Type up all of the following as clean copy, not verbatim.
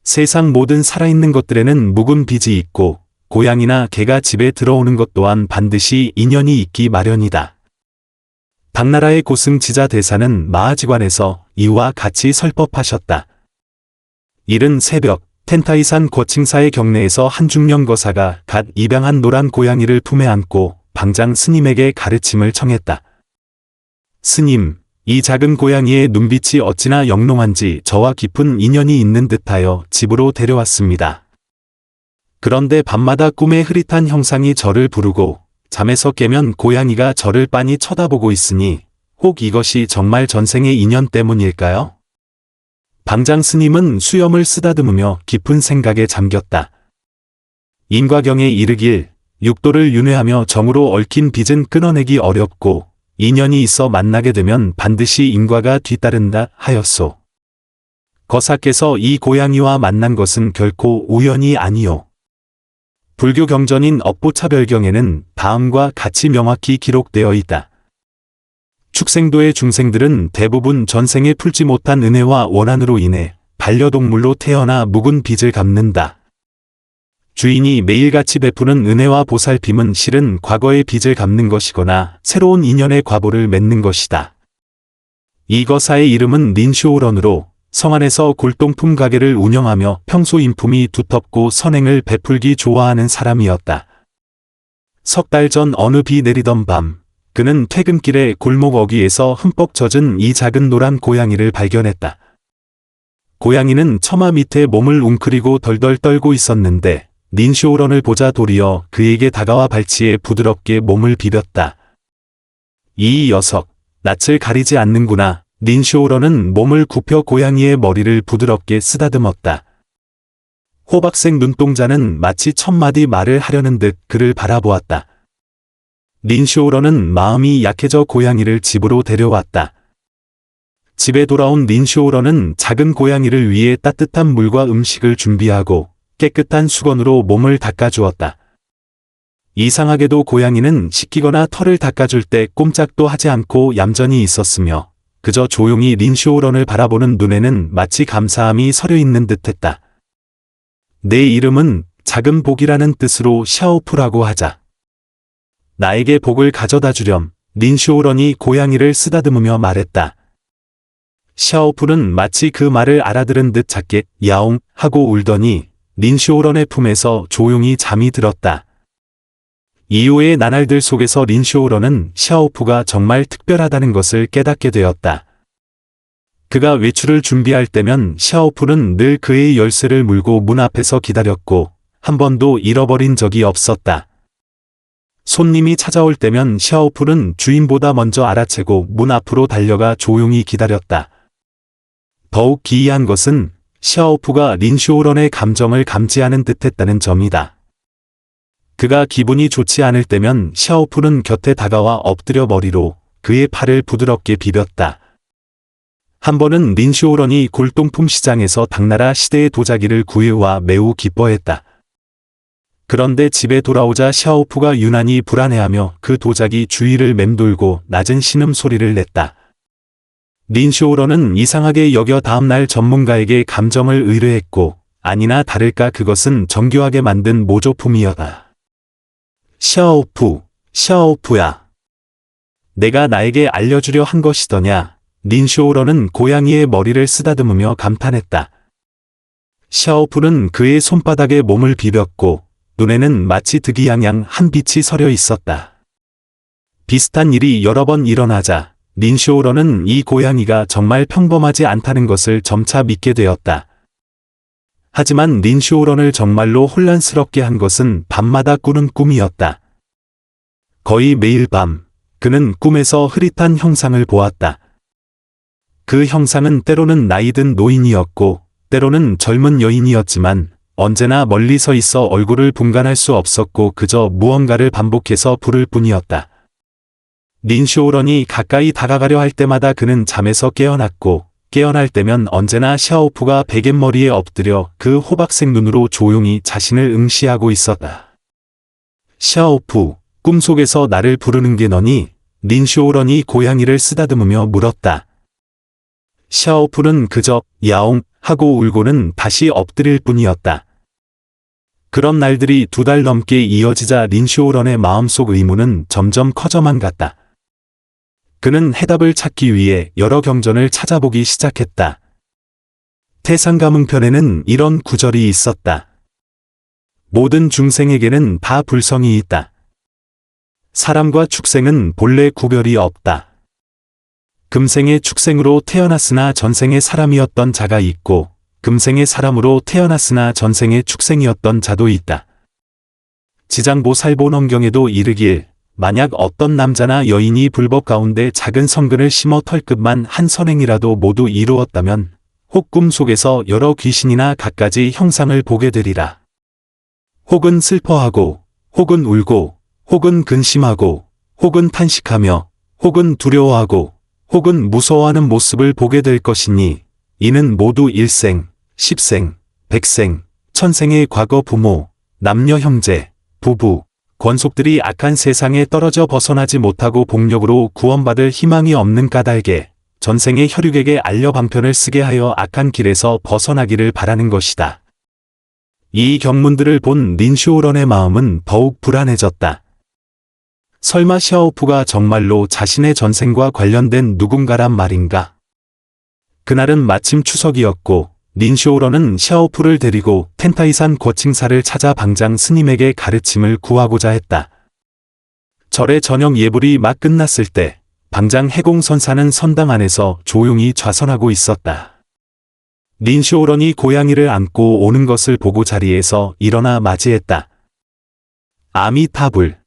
세상 모든 살아있는 것들에는 묵은 빚이 있고 고양이나 개가 집에 들어오는 것 또한 반드시 인연이 있기 마련이다. 당나라의 고승지자 대사는 마하지관에서 이와 같이 설법하셨다. 이른 새벽 텐타이산 거칭사의 경내에서 한 중년 거사가 갓 입양한 노란 고양이를 품에 안고 방장 스님에게 가르침을 청했다. 스님, 이 작은 고양이의 눈빛이 어찌나 영롱한지 저와 깊은 인연이 있는 듯하여 집으로 데려왔습니다. 그런데 밤마다 꿈에 흐릿한 형상이 저를 부르고 잠에서 깨면 고양이가 저를 빤히 쳐다보고 있으니 혹 이것이 정말 전생의 인연 때문일까요? 방장 스님은 수염을 쓰다듬으며 깊은 생각에 잠겼다. 인과경에 이르길 육도를 윤회하며 정으로 얽힌 빚은 끊어내기 어렵고 인연이 있어 만나게 되면 반드시 인과가 뒤따른다 하였소. 거사께서 이 고양이와 만난 것은 결코 우연이 아니오. 불교 경전인 업보차별경에는 다음과 같이 명확히 기록되어 있다. 축생도의 중생들은 대부분 전생에 풀지 못한 은혜와 원한으로 인해 반려동물로 태어나 묵은 빚을 갚는다. 주인이 매일같이 베푸는 은혜와 보살핌은 실은 과거의 빚을 갚는 것이거나 새로운 인연의 과보를 맺는 것이다. 이 거사의 이름은 린쇼우런으로 성안에서 골동품 가게를 운영하며 평소 인품이 두텁고 선행을 베풀기 좋아하는 사람이었다. 석 달 전 어느 비 내리던 밤, 그는 퇴근길에 골목 어귀에서 흠뻑 젖은 이 작은 노란 고양이를 발견했다. 고양이는 처마 밑에 몸을 웅크리고 덜덜 떨고 있었는데 린쇼우런을 보자 도리어 그에게 다가와 발치에 부드럽게 몸을 비볐다. 이 녀석, 낯을 가리지 않는구나. 린쇼우런은 몸을 굽혀 고양이의 머리를 부드럽게 쓰다듬었다. 호박색 눈동자는 마치 첫마디 말을 하려는 듯 그를 바라보았다. 린쇼우런은 마음이 약해져 고양이를 집으로 데려왔다. 집에 돌아온 린쇼우런은 작은 고양이를 위해 따뜻한 물과 음식을 준비하고 깨끗한 수건으로 몸을 닦아주었다. 이상하게도 고양이는 씻기거나 털을 닦아줄 때 꼼짝도 하지 않고 얌전히 있었으며 그저 조용히 린쇼우런을 바라보는 눈에는 마치 감사함이 서려 있는 듯했다. 내 이름은 작은 복이라는 뜻으로 샤오푸라고 하자. 나에게 복을 가져다 주렴. 린쇼우런이 고양이를 쓰다듬으며 말했다. 샤오푸는 마치 그 말을 알아들은 듯 작게 야옹 하고 울더니 린쇼우런의 품에서 조용히 잠이 들었다. 이후의 나날들 속에서 린쇼우런은 샤오푸가 정말 특별하다는 것을 깨닫게 되었다. 그가 외출을 준비할 때면 샤오푸는 늘 그의 열쇠를 물고 문 앞에서 기다렸고 한 번도 잃어버린 적이 없었다. 손님이 찾아올 때면 샤오푸는 주인보다 먼저 알아채고 문 앞으로 달려가 조용히 기다렸다. 더욱 기이한 것은 샤오푸가 린쇼우런의 감정을 감지하는 듯했다는 점이다. 그가 기분이 좋지 않을 때면 샤오푸는 곁에 다가와 엎드려 머리로 그의 팔을 부드럽게 비볐다. 한 번은 린쇼우런이 골동품 시장에서 당나라 시대의 도자기를 구해와 매우 기뻐했다. 그런데 집에 돌아오자 샤오푸가 유난히 불안해하며 그 도자기 주위를 맴돌고 낮은 신음소리를 냈다. 린쇼우런은 이상하게 여겨 다음날 전문가에게 감정을 의뢰했고 아니나 다를까 그것은 정교하게 만든 모조품이었다. 샤오푸야. 내가 나에게 알려주려 한 것이더냐. 린쇼우런은 고양이의 머리를 쓰다듬으며 감탄했다. 샤오푸는 그의 손바닥에 몸을 비볐고 눈에는 마치 득이양양 한 빛이 서려 있었다. 비슷한 일이 여러 번 일어나자 린쇼우런은 이 고양이가 정말 평범하지 않다는 것을 점차 믿게 되었다. 하지만 린쇼우런을 정말로 혼란스럽게 한 것은 밤마다 꾸는 꿈이었다. 거의 매일 밤, 그는 꿈에서 흐릿한 형상을 보았다. 그 형상은 때로는 나이든 노인이었고 때로는 젊은 여인이었지만 언제나 멀리 서 있어 얼굴을 분간할 수 없었고 그저 무언가를 반복해서 부를 뿐이었다. 린쇼우런이 가까이 다가가려 할 때마다 그는 잠에서 깨어났고 깨어날 때면 언제나 샤오푸가 베갯머리에 엎드려 그 호박색 눈으로 조용히 자신을 응시하고 있었다. 샤오푸, 꿈속에서 나를 부르는 게 너니? 린쇼우런이 고양이를 쓰다듬으며 물었다. 샤오푸는 그저 야옹 하고 울고는 다시 엎드릴 뿐이었다. 그런 날들이 2달 넘게 이어지자 린쇼런의 마음속 의문은 점점 커져만 갔다. 그는 해답을 찾기 위해 여러 경전을 찾아보기 시작했다. 태상가문편에는 이런 구절이 있었다. 모든 중생에게는 다 불성이 있다. 사람과 축생은 본래 구별이 없다. 금생의 축생으로 태어났으나 전생의 사람이었던 자가 있고 금생의 사람으로 태어났으나 전생의 축생이었던 자도 있다. 지장보살본엄경에도 이르길 만약 어떤 남자나 여인이 불법 가운데 작은 성근을 심어 털끝만 한 선행이라도 모두 이루었다면 혹 꿈속에서 여러 귀신이나 갖가지 형상을 보게 되리라. 혹은 슬퍼하고 혹은 울고 혹은 근심하고 혹은 탄식하며 혹은 두려워하고 혹은 무서워하는 모습을 보게 될 것이니 이는 모두 일생, 십생, 백생, 천생의 과거 부모, 남녀 형제, 부부, 권속들이 악한 세상에 떨어져 벗어나지 못하고 복력으로 구원받을 희망이 없는 까닭에 전생의 혈육에게 알려 방편을 쓰게 하여 악한 길에서 벗어나기를 바라는 것이다. 이 경문들을 본 린쇼런의 마음은 더욱 불안해졌다. 설마 샤오푸가 정말로 자신의 전생과 관련된 누군가란 말인가? 그날은 마침 추석이었고 린쇼런은 샤오푸를 데리고 텐타이산 거칭사를 찾아 방장 스님에게 가르침을 구하고자 했다. 절의 저녁 예불이 막 끝났을 때 방장 해공선사는 선당 안에서 조용히 좌선하고 있었다. 린쇼런이 고양이를 안고 오는 것을 보고 자리에서 일어나 맞이했다. 아미타불.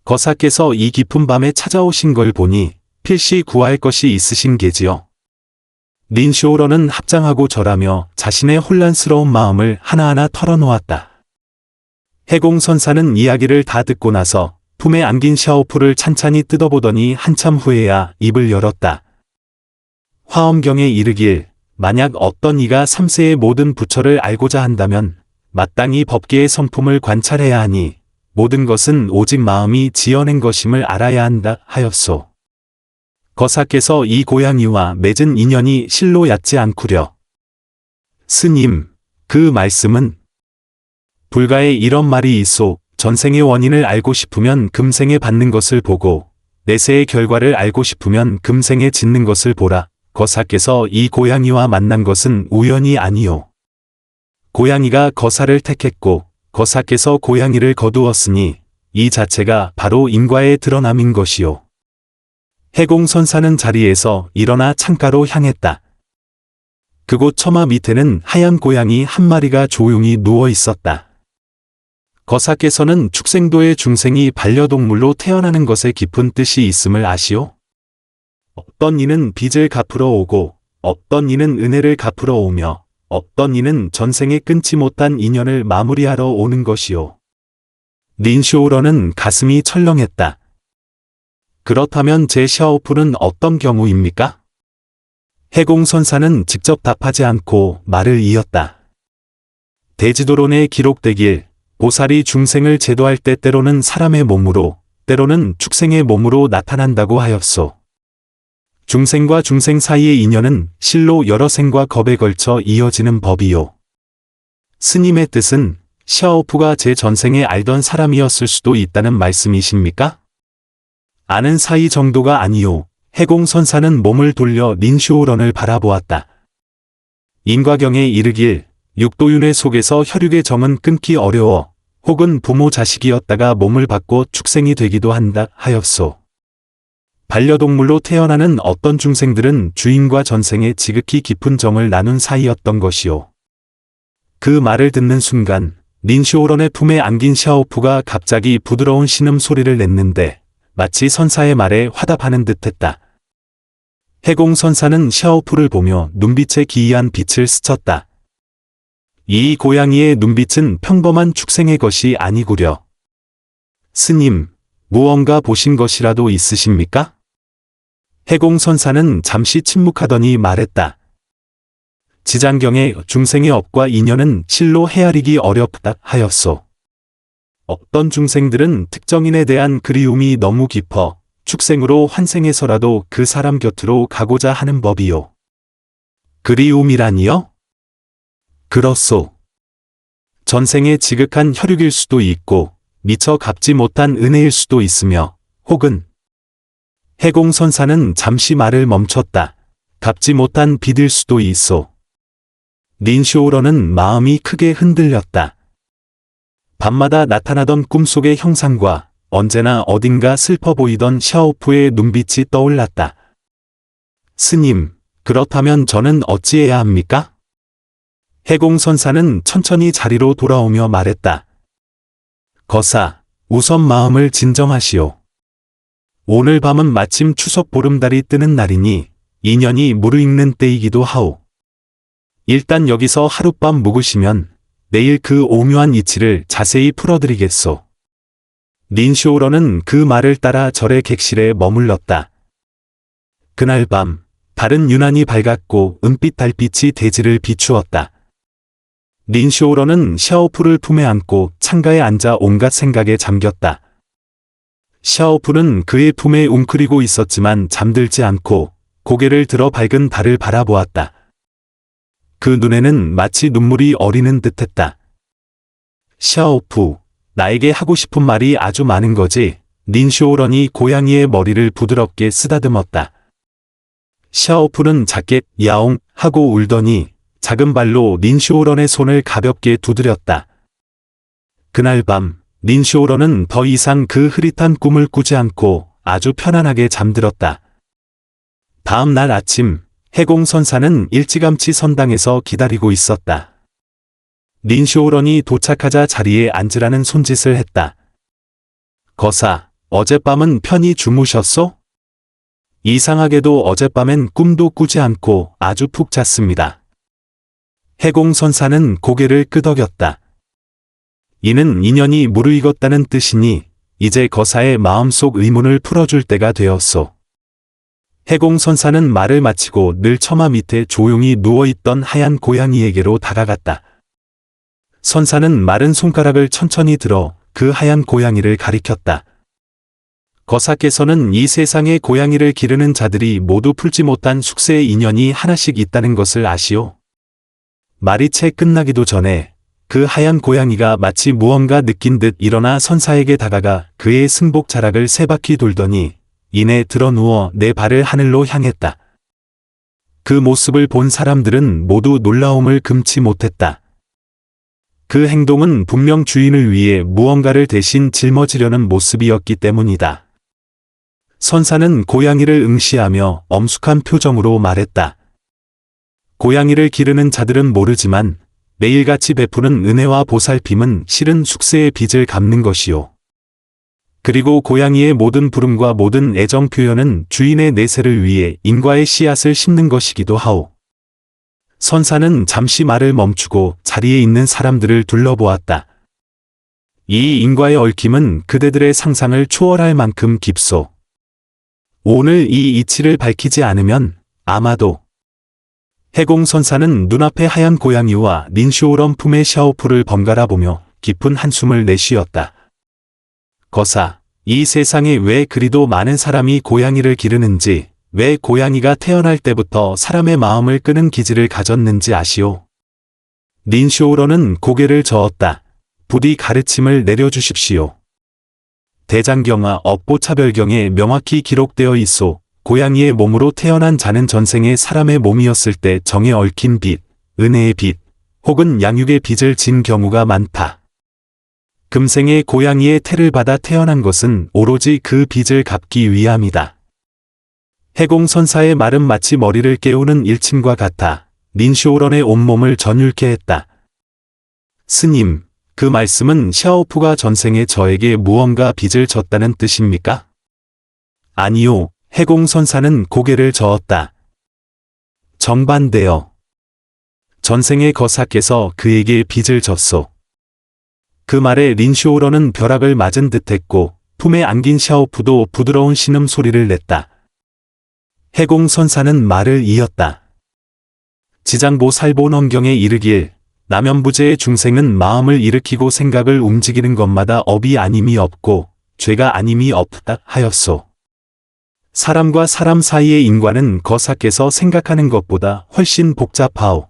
거사께서 이 깊은 밤에 찾아오신 걸 보니 필시 구할 것이 있으신 게지요. 린쇼런은 합장하고 절하며 자신의 혼란스러운 마음을 하나하나 털어놓았다. 해공선사는 이야기를 다 듣고 나서 품에 안긴 샤오푸를 찬찬히 뜯어보더니 한참 후에야 입을 열었다. 화엄경에 이르길 만약 어떤 이가 3세의 모든 부처를 알고자 한다면 마땅히 법계의 성품을 관찰해야 하니 모든 것은 오직 마음이 지어낸 것임을 알아야 한다 하였소. 거사께서 이 고양이와 맺은 인연이 실로 얕지 않구려. 스님, 그 말씀은? 불가에 이런 말이 있소. 전생의 원인을 알고 싶으면 금생에 받는 것을 보고 내세의 결과를 알고 싶으면 금생에 짓는 것을 보라. 거사께서 이 고양이와 만난 것은 우연이 아니요. 고양이가 거사를 택했고 거사께서 고양이를 거두었으니 이 자체가 바로 인과의 드러남인 것이요. 해공선사는 자리에서 일어나 창가로 향했다. 그곳 처마 밑에는 하얀 고양이 한 마리가 조용히 누워 있었다. 거사께서는 축생도의 중생이 반려동물로 태어나는 것에 깊은 뜻이 있음을 아시오? 어떤 이는 빚을 갚으러 오고 어떤 이는 은혜를 갚으러 오며 어떤 이는 전생에 끊지 못한 인연을 마무리하러 오는 것이오. 린쇼런은 가슴이 철렁했다. 그렇다면 제 샤오푸는 어떤 경우입니까? 해공선사는 직접 답하지 않고 말을 이었다. 대지도론에 기록되길 보살이 중생을 제도할 때 때로는 사람의 몸으로 때로는 축생의 몸으로 나타난다고 하였소. 중생과 중생 사이의 인연은 실로 여러 생과 겁에 걸쳐 이어지는 법이요. 스님의 뜻은 샤오푸가 제 전생에 알던 사람이었을 수도 있다는 말씀이십니까? 아는 사이 정도가 아니요. 해공선사는 몸을 돌려 린쇼런을 바라보았다. 인과경에 이르길 육도윤회 속에서 혈육의 정은 끊기 어려워 혹은 부모 자식이었다가 몸을 바꿔 축생이 되기도 한다 하였소. 반려동물로 태어나는 어떤 중생들은 주인과 전생에 지극히 깊은 정을 나눈 사이였던 것이요. 그 말을 듣는 순간 린쇼런의 품에 안긴 샤오푸가 갑자기 부드러운 신음소리를 냈는데 마치 선사의 말에 화답하는 듯했다. 해공선사는 샤오푸를 보며 눈빛에 기이한 빛을 스쳤다. 이 고양이의 눈빛은 평범한 축생의 것이 아니구려. 스님, 무언가 보신 것이라도 있으십니까? 해공선사는 잠시 침묵하더니 말했다. 지장경에 중생의 업과 인연은 실로 헤아리기 어렵다 하였소. 어떤 중생들은 특정인에 대한 그리움이 너무 깊어 축생으로 환생해서라도 그 사람 곁으로 가고자 하는 법이요. 그리움이라니요? 그렇소. 전생에 지극한 혈육일 수도 있고 미처 갚지 못한 은혜일 수도 있으며 혹은 해공선사는 잠시 말을 멈췄다. 갚지 못한 빚일 수도 있소. 린쇼우러는 마음이 크게 흔들렸다. 밤마다 나타나던 꿈속의 형상과 언제나 어딘가 슬퍼 보이던 샤오푸의 눈빛이 떠올랐다. 스님, 그렇다면 저는 어찌해야 합니까? 해공선사는 천천히 자리로 돌아오며 말했다. 거사, 우선 마음을 진정하시오. 오늘 밤은 마침 추석 보름달이 뜨는 날이니 인연이 무르익는 때이기도 하오. 일단 여기서 하룻밤 묵으시면 내일 그 오묘한 이치를 자세히 풀어드리겠소. 린쇼우러는 그 말을 따라 절의 객실에 머물렀다. 그날 밤, 달은 유난히 밝았고 은빛 달빛이 대지를 비추었다. 린쇼우러는 샤오푸를 품에 안고 창가에 앉아 온갖 생각에 잠겼다. 샤오푸는 그의 품에 웅크리고 있었지만 잠들지 않고 고개를 들어 밝은 달을 바라보았다. 그 눈에는 마치 눈물이 어리는 듯했다. 샤오푸, 나에게 하고 싶은 말이 아주 많은 거지. 린쇼우런이 고양이의 머리를 부드럽게 쓰다듬었다. 샤오푸는 작게 야옹 하고 울더니 작은 발로 린쇼우런의 손을 가볍게 두드렸다. 그날 밤 린쇼우런은 더 이상 그 흐릿한 꿈을 꾸지 않고 아주 편안하게 잠들었다. 다음 날 아침 해공선사는 일찌감치 선당에서 기다리고 있었다. 린쇼우런이 도착하자 자리에 앉으라는 손짓을 했다. 거사, 어젯밤은 편히 주무셨소? 이상하게도 어젯밤엔 꿈도 꾸지 않고 아주 푹 잤습니다. 해공선사는 고개를 끄덕였다. 이는 인연이 무르익었다는 뜻이니 이제 거사의 마음속 의문을 풀어줄 때가 되었소. 해공선사는 말을 마치고 늘 처마 밑에 조용히 누워있던 하얀 고양이에게로 다가갔다. 선사는 마른 손가락을 천천히 들어 그 하얀 고양이를 가리켰다. 거사께서는 이 세상의 고양이를 기르는 자들이 모두 풀지 못한 숙세의 인연이 하나씩 있다는 것을 아시오. 말이 채 끝나기도 전에 그 하얀 고양이가 마치 무언가 느낀 듯 일어나 선사에게 다가가 그의 승복 자락을 세 바퀴 돌더니 이내 드러누워 네 발을 하늘로 향했다. 그 모습을 본 사람들은 모두 놀라움을 금치 못했다. 그 행동은 분명 주인을 위해 무언가를 대신 짊어지려는 모습이었기 때문이다. 선사는 고양이를 응시하며 엄숙한 표정으로 말했다. 고양이를 기르는 자들은 모르지만 매일같이 베푸는 은혜와 보살핌은 실은 숙세의 빚을 갚는 것이요. 그리고 고양이의 모든 부름과 모든 애정 표현은 주인의 내세를 위해 인과의 씨앗을 심는 것이기도 하오. 선사는 잠시 말을 멈추고 자리에 있는 사람들을 둘러보았다. 이 인과의 얽힘은 그대들의 상상을 초월할 만큼 깊소. 오늘 이 이치를 밝히지 않으면 아마도 해공선사는 눈앞의 하얀 고양이와 린쇼우런 품의 샤오푸를 번갈아 보며 깊은 한숨을 내쉬었다. 거사, 이 세상에 왜 그리도 많은 사람이 고양이를 기르는지, 왜 고양이가 태어날 때부터 사람의 마음을 끄는 기질을 가졌는지 아시오? 린쇼우런은 고개를 저었다. 부디 가르침을 내려주십시오. 대장경화 업보차별경에 명확히 기록되어 있소. 고양이의 몸으로 태어난 자는 전생에 사람의 몸이었을 때 정에 얽힌 빚, 은혜의 빚, 혹은 양육의 빚을 진 경우가 많다. 금생에 고양이의 태를 받아 태어난 것은 오로지 그 빚을 갚기 위함이다. 해공선사의 말은 마치 머리를 깨우는 일침과 같아 린쇼우런의 온몸을 전율케 했다. 스님, 그 말씀은 샤오푸가 전생에 저에게 무언가 빚을 졌다는 뜻입니까? 아니요, 해공선사는 고개를 저었다. 정반대요. 전생의 거사께서 그에게 빚을 졌소. 그 말에 린쇼우런은 벼락을 맞은 듯했고 품에 안긴 샤오푸도 부드러운 신음소리를 냈다. 해공선사는 말을 이었다. 지장보 살보 넘경에 이르길 남연부재의 중생은 마음을 일으키고 생각을 움직이는 것마다 업이 아님이 없고 죄가 아님이 없다 하였소. 사람과 사람 사이의 인과는 거사께서 생각하는 것보다 훨씬 복잡하오.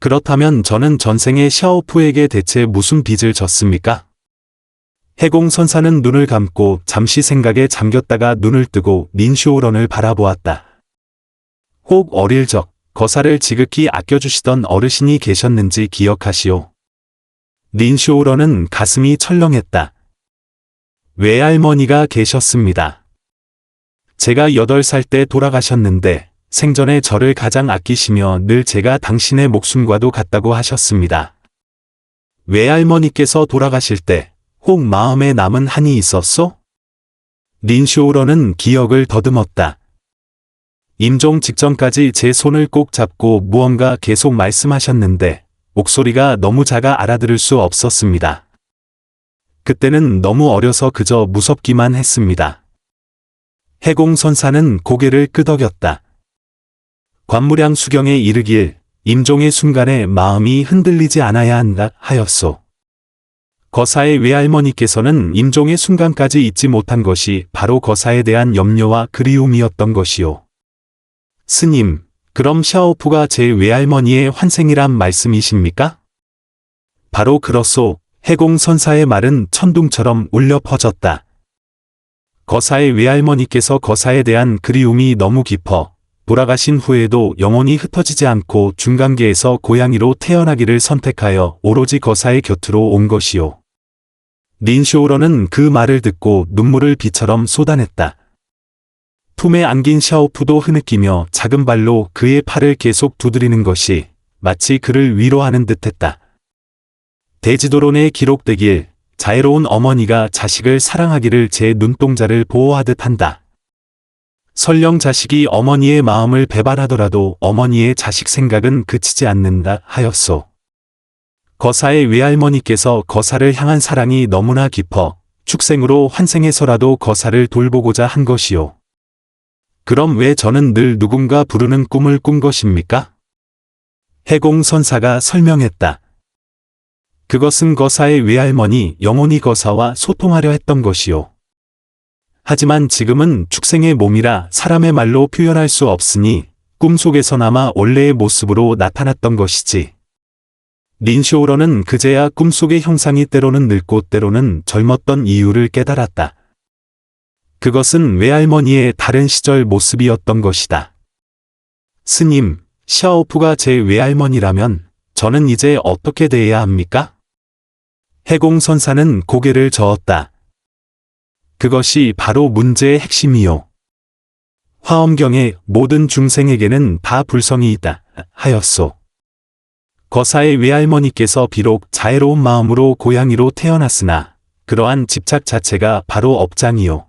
그렇다면 저는 전생에 샤오푸에게 대체 무슨 빚을 졌습니까? 해공선사는 눈을 감고 잠시 생각에 잠겼다가 눈을 뜨고 린쇼우런을 바라보았다. 혹 어릴 적 거사를 지극히 아껴주시던 어르신이 계셨는지 기억하시오. 린쇼우런은 가슴이 철렁했다. 외할머니가 계셨습니다. 제가 8살 때 돌아가셨는데 생전에 저를 가장 아끼시며 늘 제가 당신의 목숨과도 같다고 하셨습니다. 외할머니께서 돌아가실 때 혹 마음에 남은 한이 있었소? 린쇼우런은 기억을 더듬었다. 임종 직전까지 제 손을 꼭 잡고 무언가 계속 말씀하셨는데 목소리가 너무 작아 알아들을 수 없었습니다. 그때는 너무 어려서 그저 무섭기만 했습니다. 해공선사는 고개를 끄덕였다. 관무량 수경에 이르길 임종의 순간에 마음이 흔들리지 않아야 한다 하였소. 거사의 외할머니께서는 임종의 순간까지 잊지 못한 것이 바로 거사에 대한 염려와 그리움이었던 것이오. 스님, 그럼 샤오푸가 제 외할머니의 환생이란 말씀이십니까? 바로 그렇소. 해공선사의 말은 천둥처럼 울려 퍼졌다. 거사의 외할머니께서 거사에 대한 그리움이 너무 깊어 돌아가신 후에도 영혼이 흩어지지 않고 중간계에서 고양이로 태어나기를 선택하여 오로지 거사의 곁으로 온 것이오. 린쇼우런은 그 말을 듣고 눈물을 비처럼 쏟아냈다. 품에 안긴 샤오푸도 흐느끼며 작은 발로 그의 팔을 계속 두드리는 것이 마치 그를 위로하는 듯했다. 대지도론에 기록되길 자애로운 어머니가 자식을 사랑하기를 제 눈동자를 보호하듯 한다. 설령 자식이 어머니의 마음을 배반하더라도 어머니의 자식 생각은 그치지 않는다 하였소. 거사의 외할머니께서 거사를 향한 사랑이 너무나 깊어 축생으로 환생해서라도 거사를 돌보고자 한 것이오. 그럼 왜 저는 늘 누군가 부르는 꿈을 꾼 것입니까? 해공선사가 설명했다. 그것은 거사의 외할머니 영혼이 거사와 소통하려 했던 것이오. 하지만 지금은 축생의 몸이라 사람의 말로 표현할 수 없으니 꿈속에서나마 원래의 모습으로 나타났던 것이지. 린쇼우런은 그제야 꿈속의 형상이 때로는 늙고 때로는 젊었던 이유를 깨달았다. 그것은 외할머니의 다른 시절 모습이었던 것이다. 스님, 샤오푸가 제 외할머니라면 저는 이제 어떻게 대해야 합니까? 해공선사는 고개를 저었다. 그것이 바로 문제의 핵심이요. 화엄경의 모든 중생에게는 다 불성이 있다 하였소. 거사의 외할머니께서 비록 자애로운 마음으로 고양이로 태어났으나 그러한 집착 자체가 바로 업장이요.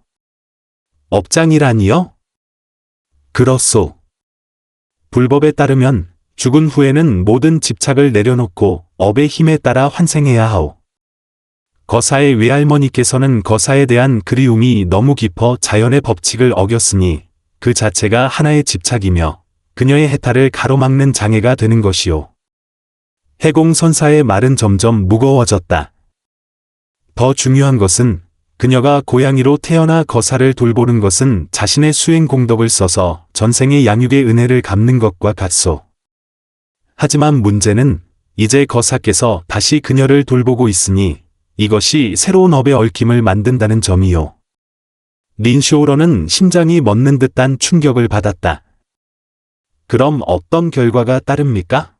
업장이라니요? 그렇소. 불법에 따르면 죽은 후에는 모든 집착을 내려놓고 업의 힘에 따라 환생해야 하오. 거사의 외할머니께서는 거사에 대한 그리움이 너무 깊어 자연의 법칙을 어겼으니 그 자체가 하나의 집착이며 그녀의 해탈을 가로막는 장애가 되는 것이오. 해공선사의 말은 점점 무거워졌다. 더 중요한 것은 그녀가 고양이로 태어나 거사를 돌보는 것은 자신의 수행 공덕을 써서 전생의 양육의 은혜를 갚는 것과 같소. 하지만 문제는 이제 거사께서 다시 그녀를 돌보고 있으니 이것이 새로운 업의 얽힘을 만든다는 점이요. 린쇼우런은 심장이 멎는 듯한 충격을 받았다. 그럼 어떤 결과가 따릅니까?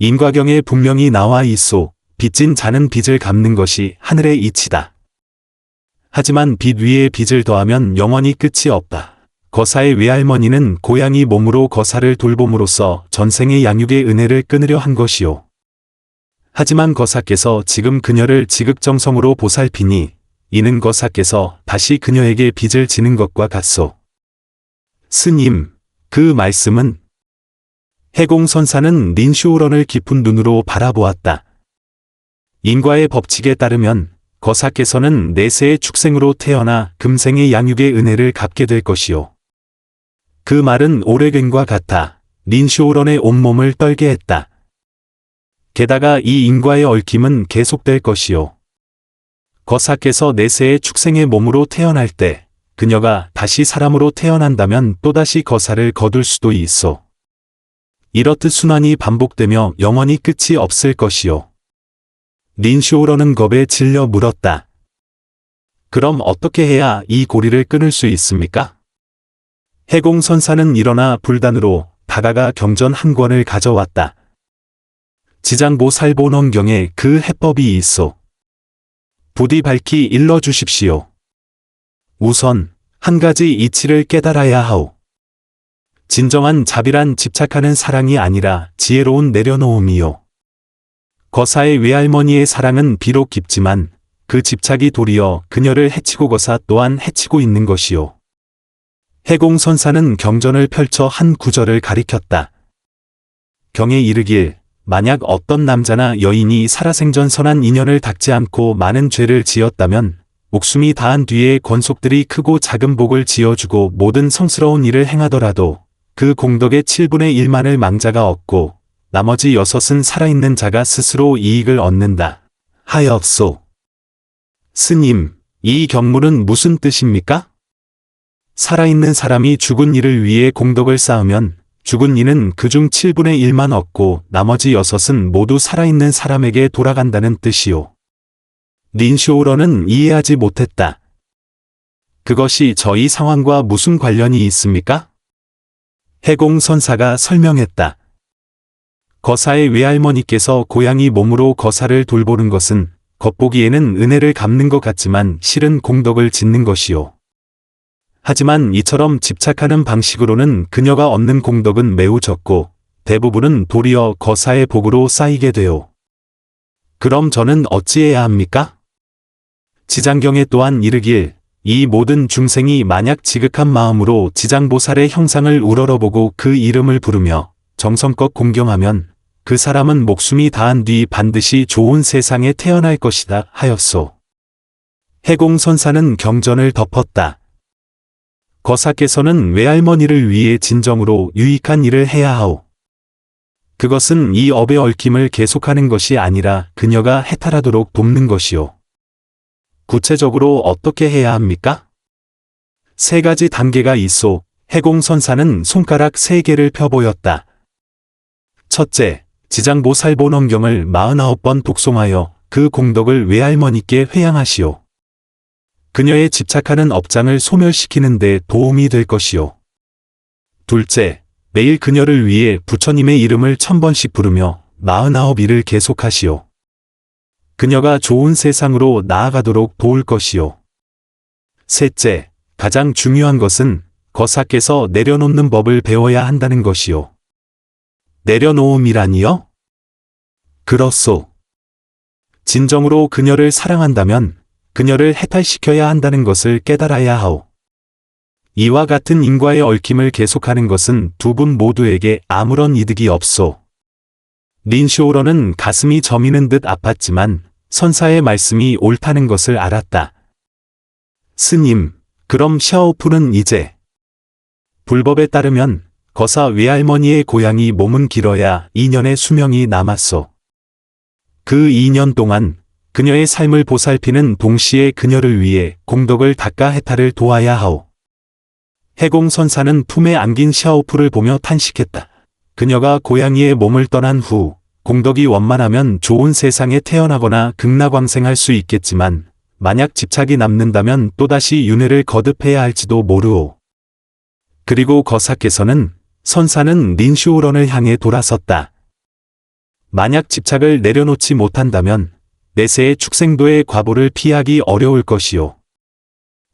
인과경에 분명히 나와 있소. 빚진 자는 빚을 갚는 것이 하늘의 이치다. 하지만 빚 위에 빚을 더하면 영원히 끝이 없다. 거사의 외할머니는 고양이 몸으로 거사를 돌봄으로써 전생의 양육의 은혜를 끊으려 한 것이오. 하지만 거사께서 지금 그녀를 지극정성으로 보살피니 이는 거사께서 다시 그녀에게 빚을 지는 것과 같소. 스님, 그 말씀은? 해공선사는 린쇼우런을 깊은 눈으로 바라보았다. 인과의 법칙에 따르면 거사께서는 내세의 축생으로 태어나 금생의 양육의 은혜를 갚게 될 것이오. 그 말은 오래된과 같아 린쇼우런의 온몸을 떨게 했다. 게다가 이 인과의 얽힘은 계속될 것이오. 거사께서 내세의 축생의 몸으로 태어날 때 그녀가 다시 사람으로 태어난다면 또다시 거사를 거둘 수도 있어. 이렇듯 순환이 반복되며 영원히 끝이 없을 것이요. 린쇼우러는 겁에 질려 물었다. 그럼 어떻게 해야 이 고리를 끊을 수 있습니까? 해공선사는 일어나 불단으로 다가가 경전 한 권을 가져왔다. 지장보살본원경에 그 해법이 있소. 부디 밝히 일러주십시오. 우선 한 가지 이치를 깨달아야 하오. 진정한 자비란 집착하는 사랑이 아니라 지혜로운 내려놓음이요. 거사의 외할머니의 사랑은 비록 깊지만 그 집착이 도리어 그녀를 해치고 거사 또한 해치고 있는 것이요. 해공선사는 경전을 펼쳐 한 구절을 가리켰다. 경에 이르길 만약 어떤 남자나 여인이 살아생전 선한 인연을 닦지 않고 많은 죄를 지었다면 목숨이 다한 뒤에 권속들이 크고 작은 복을 지어주고 모든 성스러운 일을 행하더라도 그 공덕의 7분의 1만을 망자가 얻고 나머지 6은 살아있는 자가 스스로 이익을 얻는다 하였소. 스님, 이 경문은 무슨 뜻입니까? 살아있는 사람이 죽은 이를 위해 공덕을 쌓으면 죽은 이는 그중 7분의 1만 얻고 나머지 6은 모두 살아있는 사람에게 돌아간다는 뜻이요. 린쇼우러는 이해하지 못했다. 그것이 저희 상황과 무슨 관련이 있습니까? 해공선사가 설명했다. 거사의 외할머니께서 고양이 몸으로 거사를 돌보는 것은 겉보기에는 은혜를 갚는 것 같지만 실은 공덕을 짓는 것이요. 하지만 이처럼 집착하는 방식으로는 그녀가 얻는 공덕은 매우 적고 대부분은 도리어 거사의 복으로 쌓이게 돼요. 그럼 저는 어찌해야 합니까? 지장경에 또한 이르길 이 모든 중생이 만약 지극한 마음으로 지장보살의 형상을 우러러보고 그 이름을 부르며 정성껏 공경하면 그 사람은 목숨이 다한 뒤 반드시 좋은 세상에 태어날 것이다 하였소. 해공선사는 경전을 덮었다. 거사께서는 외할머니를 위해 진정으로 유익한 일을 해야 하오. 그것은 이 업의 얽힘을 계속하는 것이 아니라 그녀가 해탈하도록 돕는 것이오. 구체적으로 어떻게 해야 합니까? 3가지 단계가 있소. 해공선사는 손가락 3개를 펴보였다. 첫째, 지장보살본원경을 49번 독송하여 그 공덕을 외할머니께 회양하시오. 그녀의 집착하는 업장을 소멸시키는 데 도움이 될 것이요. 둘째, 매일 그녀를 위해 부처님의 이름을 1000번씩 부르며 49일을 계속하시오. 그녀가 좋은 세상으로 나아가도록 도울 것이요. 셋째, 가장 중요한 것은 거사께서 내려놓는 법을 배워야 한다는 것이요. 내려놓음이라니요? 그렇소. 진정으로 그녀를 사랑한다면 그녀를 해탈시켜야 한다는 것을 깨달아야 하오. 이와 같은 인과의 얽힘을 계속하는 것은 두 분 모두에게 아무런 이득이 없소. 린쇼우러는 가슴이 저미는 듯 아팠지만 선사의 말씀이 옳다는 것을 알았다. 스님, 그럼 샤오푸는 이제 불법에 따르면 거사 외할머니의 고향이 몸은 길어야 2년의 수명이 남았소. 그 2년 동안 그녀의 삶을 보살피는 동시에 그녀를 위해 공덕을 닦아 해탈을 도와야 하오. 해공선사는 품에 안긴 샤오푸를 보며 탄식했다. 그녀가 고양이의 몸을 떠난 후 공덕이 원만하면 좋은 세상에 태어나거나 극락왕생할 수 있겠지만 만약 집착이 남는다면 또다시 윤회를 거듭해야 할지도 모르오. 그리고 거사께서는 선사는 린쇼우런을 향해 돌아섰다. 만약 집착을 내려놓지 못한다면 내세의 축생도의 과보를 피하기 어려울 것이요.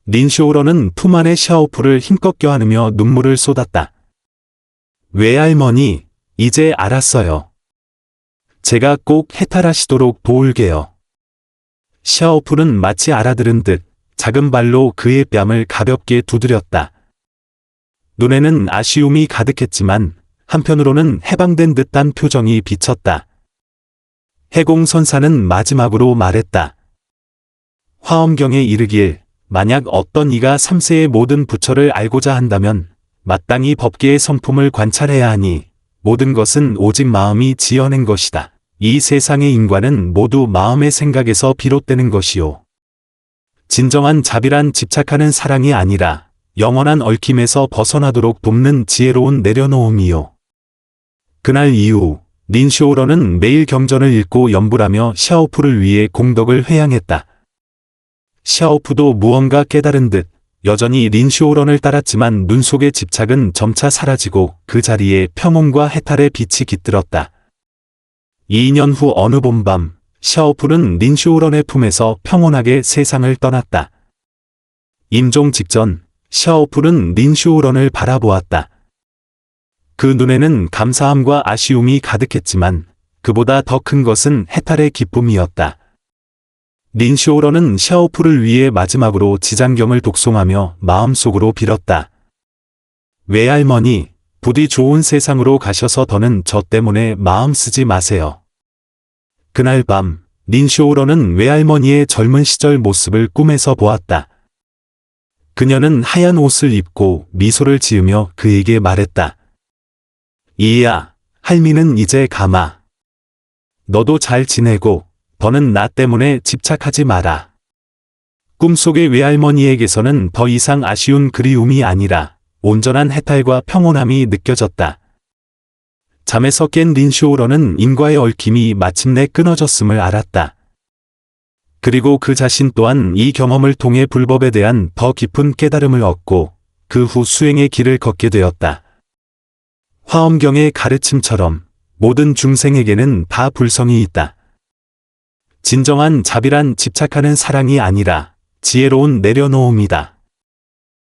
린쇼우런은 품 안의 샤오푸를 힘껏 껴안으며 눈물을 쏟았다. 외할머니, 이제 알았어요. 제가 꼭 해탈하시도록 도울게요. 샤오푸는 마치 알아들은 듯 작은 발로 그의 뺨을 가볍게 두드렸다. 눈에는 아쉬움이 가득했지만 한편으로는 해방된 듯한 표정이 비쳤다. 해공선사는 마지막으로 말했다. 화엄경에 이르길 만약 어떤 이가 3세의 모든 부처를 알고자 한다면 마땅히 법계의 성품을 관찰해야 하니 모든 것은 오직 마음이 지어낸 것이다. 이 세상의 인과는 모두 마음의 생각에서 비롯되는 것이요. 진정한 자비란 집착하는 사랑이 아니라 영원한 얽힘에서 벗어나도록 돕는 지혜로운 내려놓음이요. 그날 이후 린쇼우러는 매일 경전을 읽고 염불하며 샤오푸를 위해 공덕을 회양했다. 샤오푸도 무언가 깨달은 듯 여전히 린쇼우런을 따랐지만 눈 속의 집착은 점차 사라지고 그 자리에 평온과 해탈의 빛이 깃들었다. 2년 후 어느 봄밤, 샤오푸는 린쇼우런의 품에서 평온하게 세상을 떠났다. 임종 직전, 샤오푸는 린쇼우런을 바라보았다. 그 눈에는 감사함과 아쉬움이 가득했지만 그보다 더 큰 것은 해탈의 기쁨이었다. 린쇼우런은 샤오푸를 위해 마지막으로 지장경을 독송하며 마음속으로 빌었다. 외할머니, 부디 좋은 세상으로 가셔서 더는 저 때문에 마음 쓰지 마세요. 그날 밤, 린쇼우런은 외할머니의 젊은 시절 모습을 꿈에서 보았다. 그녀는 하얀 옷을 입고 미소를 지으며 그에게 말했다. 이야, 할미는 이제 가마. 너도 잘 지내고 더는 나 때문에 집착하지 마라. 꿈속의 외할머니에게서는 더 이상 아쉬운 그리움이 아니라 온전한 해탈과 평온함이 느껴졌다. 잠에서 깬 린쇼우러는 인과의 얽힘이 마침내 끊어졌음을 알았다. 그리고 그 자신 또한 이 경험을 통해 불법에 대한 더 깊은 깨달음을 얻고 그 후 수행의 길을 걷게 되었다. 화엄경의 가르침처럼 모든 중생에게는 다 불성이 있다. 진정한 자비란 집착하는 사랑이 아니라 지혜로운 내려놓음이다.